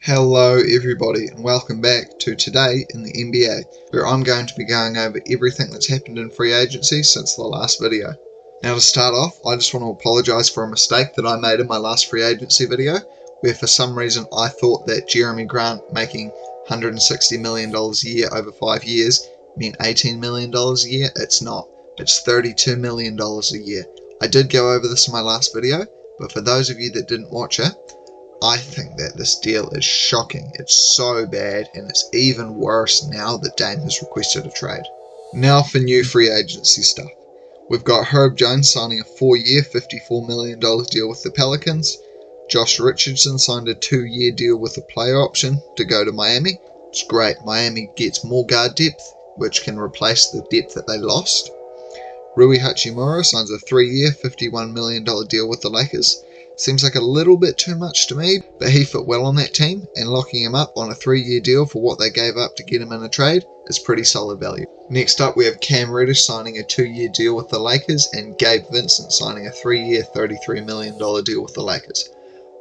Hello everybody and welcome back to Today in the NBA, where I'm going to be going over everything that's happened in free agency since the last video. Now to start off, I just want to apologise for a mistake that I made in my last free agency video, where for some reason I thought that Jeremy Grant making $160 million a year over 5 years meant $18 million a year. It's not. It's $32 million a year. I did go over this in my last video, but for those of you that didn't watch it, I think that this deal is shocking. It's so bad, and it's even worse now that Dame has requested a trade. Now for new free agency stuff. We've got Herb Jones signing a 4-year, $54 million deal with the Pelicans. Josh Richardson signed a 2-year deal with a player option to go to Miami. It's great. Miami gets more guard depth, which can replace the depth that they lost. Rui Hachimura signs a 3-year, $51 million deal with the Lakers. Seems like a little bit too much to me, but he fit well on that team, and locking him up on a 3-year deal for what they gave up to get him in a trade is pretty solid value. Next up, we have Cam Reddish signing a 2-year deal with the Lakers, and Gabe Vincent signing a 3-year, $33 million deal with the Lakers.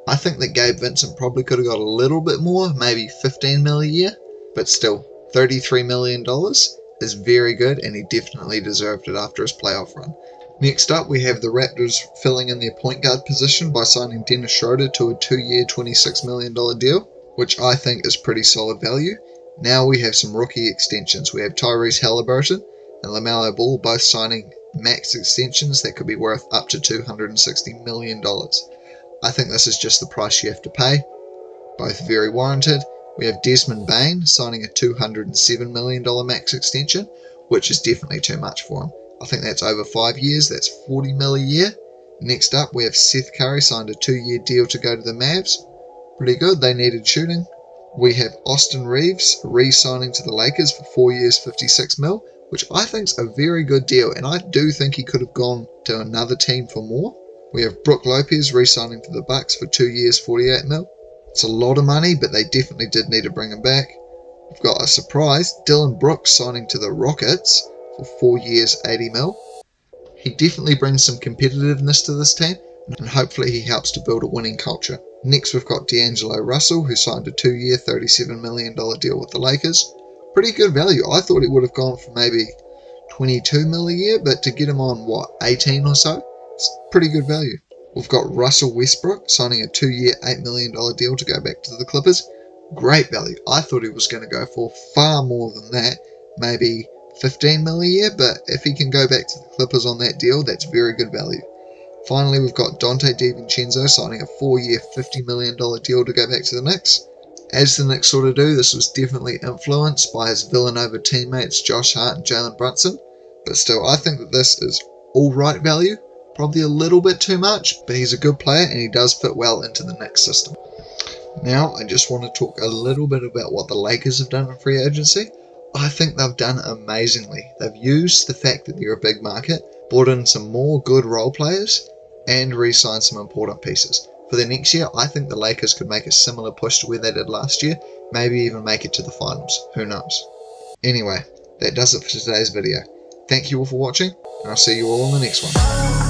I think that Gabe Vincent probably could have got a little bit more, maybe $15 million a year, but still, $33 million is very good, and he definitely deserved it after his playoff run. Next up, we have the Raptors filling in their point guard position by signing Dennis Schroeder to a 2-year, $26 million deal, which I think is pretty solid value. Now we have some rookie extensions. We have Tyrese Halliburton and LaMelo Ball both signing max extensions that could be worth up to $260 million. I think this is just the price you have to pay. Both very warranted. We have Desmond Bane signing a $207 million max extension, which is definitely too much for him. I think that's over 5 years, that's $40 million a year. Next up, we have Seth Curry signed a 2-year deal to go to the Mavs. Pretty good, they needed shooting. We have Austin Reeves re-signing to the Lakers for 4 years, $56 million, which I think is a very good deal, and I do think he could have gone to another team for more. We have Brook Lopez re-signing to the Bucks for 2 years, $48 million. It's a lot of money, but they definitely did need to bring him back. We've got a surprise, Dillon Brooks signing to the Rockets for 4 years, $80 million. He definitely brings some competitiveness to this team, and hopefully he helps to build a winning culture. Next, we've got D'Angelo Russell, who signed a 2-year, $37 million deal with the Lakers. Pretty good value. I thought he would have gone for maybe $22 million a year, but to get him on, 18 or so? It's pretty good value. We've got Russell Westbrook signing a 2-year, $8 million deal to go back to the Clippers. Great value. I thought he was going to go for far more than that, maybe $15 million a year, but if he can go back to the Clippers on that deal, that's very good value. Finally, we've got Dante DiVincenzo signing a 4-year, $50 million deal to go back to the Knicks. As the Knicks sort of do, this was definitely influenced by his Villanova teammates Josh Hart and Jalen Brunson, but still, I think that this is alright value, probably a little bit too much, but he's a good player and he does fit well into the Knicks system. Now, I just want to talk a little bit about what the Lakers have done in free agency. I think they've done amazingly. They've used the fact that they're a big market, brought in some more good role players, and re-signed some important pieces. For the next year, I think the Lakers could make a similar push to where they did last year, maybe even make it to the finals. Who knows? Anyway, that does it for today's video. Thank you all for watching, and I'll see you all in the next one.